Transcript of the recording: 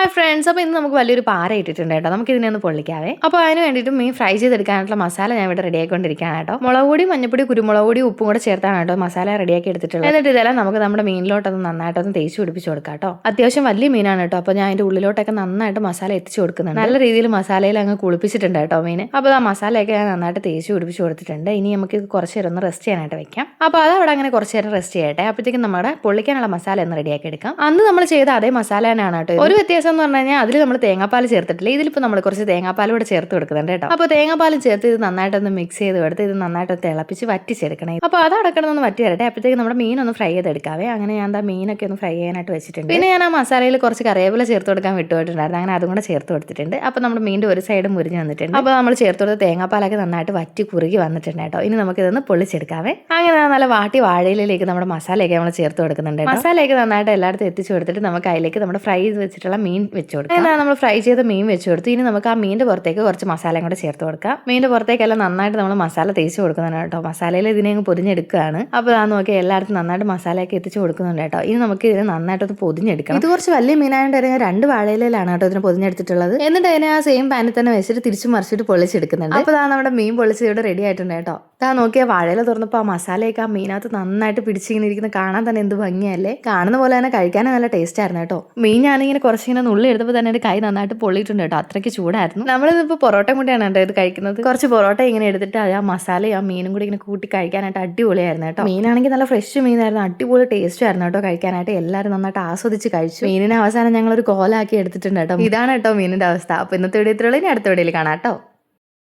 Hi friends, അപ്പോൾ ഇന്ന് നമുക്ക് വലിയൊരു പാര ഇട്ടിട്ടുണ്ട് കേട്ടോ. നമുക്ക് ഇതിനെ ഒന്ന് പൊള്ളിക്കാവേ. അപ്പോൾ അതിന് വേണ്ടിയിട്ട് മീൻ ഫ്രൈ ചെയ്തെടുക്കാനായിട്ടുള്ള മസാല ഞാൻ ഇവിടെ റെഡി ആയിക്കൊണ്ടിരിക്കുകയാണ് കേട്ടോ. മുളക് പൊടി, മഞ്ഞപ്പൊടി, കുരുമുളക് പൊടി, ഉപ്പും കൂടെ ചേർത്താണ് കേട്ടോ മസാല റെഡിയാക്കി എടുത്തിട്ടുള്ളത്. എന്നിട്ട് ഇതെല്ലാം നമുക്ക് നമ്മുടെ മീനിലോട്ടൊന്ന് നന്നായിട്ടൊന്ന് തേച്ച് പിടിപ്പിച്ച് കൊടുക്കാം കേട്ടോ. അത്യാവശ്യം വലിയ മീനാണ് കേട്ടോ. അപ്പോൾ ഞാൻ അതിൻ്റെ ഉള്ളിലോട്ടൊക്കെ നന്നായിട്ട് മസാല എത്തിച്ച് കൊടുക്കുന്നുണ്ട്. നല്ല രീതിയിൽ മസാലയിൽ അങ്ങ് കുളിപ്പിച്ചിട്ടുണ്ട് കേട്ടോ മീൻ. അപ്പോൾ ആ മസാലയൊക്കെ ഞാൻ നന്നായിട്ട് തേച്ച് പിടിപ്പിച്ച് കൊടുത്തിട്ടുണ്ട്. ഇനി നമുക്ക് ഇത് കുറച്ച് നേരം ഒന്ന് റെസ്റ്റ് ചെയ്യാനായിട്ട് വെക്കാം. അപ്പോൾ അത് അവിടെ അങ്ങനെ കുറച്ച് നേരം റെസ്റ്റ് ചെയ്യട്ടെ. അപ്പോഴത്തേക്കും നമ്മുടെ പൊള്ളിക്കാനുള്ള മസാല ഒന്ന് റെഡിയാക്കി എടുക്കാം. അന്ന് നമ്മൾ ചെയ്ത അതേ മസാല തന്നെയാണ് കേട്ടോ. ഒരു വ്യത്യാസം എന്ന് പറഞ്ഞു കഴിഞ്ഞാൽ അതിൽ നമ്മൾ തേങ്ങാപ്പാൽ ചേർത്തിട്ടില്ല. ഇതിലിപ്പോൾ നമ്മൾ കുറച്ച് തേങ്ങാപ്പാൽ കൂടെ ചേർത്ത് കൊടുക്കുന്നുണ്ട് കേട്ടോ. അപ്പോൾ തേങ്ങാപ്പാലും ചേർത്ത് ഇത് നന്നായിട്ടൊന്ന് മിക്സ് ചെയ്ത് കൊടുത്ത് ഇത് നന്നായിട്ട് തിളപ്പിച്ച് വറ്റിച്ചെടുക്കണേ. അപ്പോൾ അത് അടക്കണമെന്ന് വറ്റി തരട്ടെ. അപ്പോഴത്തേക്ക് നമ്മുടെ മീനൊന്ന് ഫ്രൈ ചെയ്തെടുക്കാവേ. അങ്ങനെ ഞാൻ എന്താ മീനൊക്കെ ഒന്ന് ഫ്രൈ ചെയ്യാനായിട്ട് വെച്ചിട്ടുണ്ട്. പിന്നെ ഞാൻ ആ മസാലയിൽ കുറച്ച് കറിവേപ്പില ചേർത്ത് കൊടുക്കാൻ വിട്ടുപോയിട്ടുണ്ടായിരുന്നു. അങ്ങനെ അതും കൂടെ ചേർത്ത് കൊടുത്തിട്ടുണ്ട്. അപ്പോൾ നമ്മുടെ മീൻ്റെ ഒരു സൈഡ് മുരിഞ്ഞ് വന്നിട്ടുണ്ട്. അപ്പോൾ നമ്മൾ ചേർത്ത് കൊടുത്ത തേങ്ങാപ്പാലൊക്കെ നന്നായിട്ട് വറ്റി കുറുകി വന്നിട്ടുണ്ട് കേട്ടോ. ഇനി നമുക്കിതൊന്ന് പൊള്ളിച്ചെടുക്കാവേ. അങ്ങനെ നല്ല വാട്ടി വാഴയിലേക്ക് നമ്മുടെ മസാലയൊക്കെ നമ്മൾ ചേർത്ത് കൊടുക്കുന്നുണ്ട്. മസാലയൊക്കെ നന്നായിട്ട് എല്ലായിടത്തും എത്തിച്ചു കൊടുത്തിട്ട് നമുക്ക് അതിലേക്ക് നമ്മുടെ ഫ്രൈ ചെയ്ത് വെച്ചിട്ടുള്ള മീൻ വെച്ച് കൊടുക്കാം. എന്നാൽ നമ്മൾ ഫ്രൈ ചെയ്ത മീൻ വെച്ച് കൊടുത്തു. ഇനി നമുക്ക് ആ മീൻ്റെ പുറത്തേക്ക് കുറച്ച് മസാലയും കൂടെ ചേർത്ത് കൊടുക്കാം. മീൻ്റെ പുറത്തേക്കെല്ലാം നന്നായിട്ട് നമ്മൾ മസാല തേച്ച് കൊടുക്കുന്നുണ്ട് കേട്ടോ. മസാലയിൽ ഇതിനെ അങ്ങ് പൊതിഞ്ഞെടുക്കുകയാണ്. അപ്പോൾ ആ നോക്കി എല്ലായിടത്തും നന്നായിട്ട് മസാലയൊക്കെ എത്തിച്ച് കൊടുക്കുന്നുണ്ട് കേട്ടോ. ഇനി നമുക്ക് ഇതിനെ നന്നായിട്ടൊന്ന് പൊതിഞ്ഞെടുക്കണം. ഇത് കുറച്ച് വലിയ മീനായതുകൊണ്ട് ഞാൻ 2 വാഴയിലാണ് കേട്ടോ ഇതിനെ പൊതിഞ്ഞെടുത്തിട്ടുള്ളത്. എന്നിട്ട് അതിനെ ആ സെയിം പാനിൽ തന്നെ വെച്ചിട്ട് തിരിച്ചു മറിച്ചിട്ട് പൊള്ളിച്ചെടുക്കുന്നുണ്ട്. അപ്പോൾ നമ്മുടെ മീൻ പൊള്ളിച്ച് ഇവിടെ റെഡി ആയിട്ടുണ്ട് കേട്ടോ. നോക്കിയാൽ വാഴയില തുറന്നപ്പോൾ ആ മസാലയൊക്കെ ആ മീനകത്ത് നന്നായിട്ട് പിടിച്ചിങ്ങനെ ഇരിക്കുന്നത് കാണാൻ തന്നെ എന്ത് ഭംഗിയല്ലേ. കാണുന്ന പോലെ തന്നെ കഴിക്കാനും നല്ല ടേസ്റ്റ് ആയിരുന്നു കേട്ടോ. മീൻ ഞാനിങ്ങനെ കുറച്ചിങ്ങനെ നുള്ളി എടുത്തപ്പോൾ തന്നെ എൻ്റെ കൈ നന്നായിട്ട് പൊള്ളിയിട്ടുണ്ട് കേട്ടോ. അത്രയ്ക്ക് ചൂടായിരുന്നു. നമ്മളിതിപ്പോൾ പൊറോട്ട കൂടെയാണ് കേട്ടോ ഇത് കഴിക്കുന്നത്. കുറച്ച് പൊറോട്ട ഇങ്ങനെ എടുത്തിട്ട് ആ മസാലയും ആ മീനും കൂടി ഇങ്ങനെ കൂട്ടി കഴിക്കാനായിട്ട് അടിപൊളിയായിരുന്നു കേട്ടോ. മീനാണെങ്കിൽ നല്ല ഫ്രഷ് മീനായിരുന്നു. അടിപൊളി ടേസ്റ്റ് ആയിരുന്നു കേട്ടോ കഴിക്കാനായിട്ട്. എല്ലാവരും നന്നായിട്ട് ആസ്വദിച്ച് കഴിച്ചു. മീനിനെ അവസാനം ഞങ്ങളൊരു കോലാക്കി എടുത്തിട്ടുണ്ട് കേട്ടോ. ഇതാണ് കേട്ടോ മീനിൻ്റെ അവസ്ഥ. അപ്പോൾ ഇന്നത്തെ വീഡിയോ ഇത്രയുള്ളൂ. ഇനി അടുത്ത വീഡിയോയിൽ കാണാം കേട്ടോ.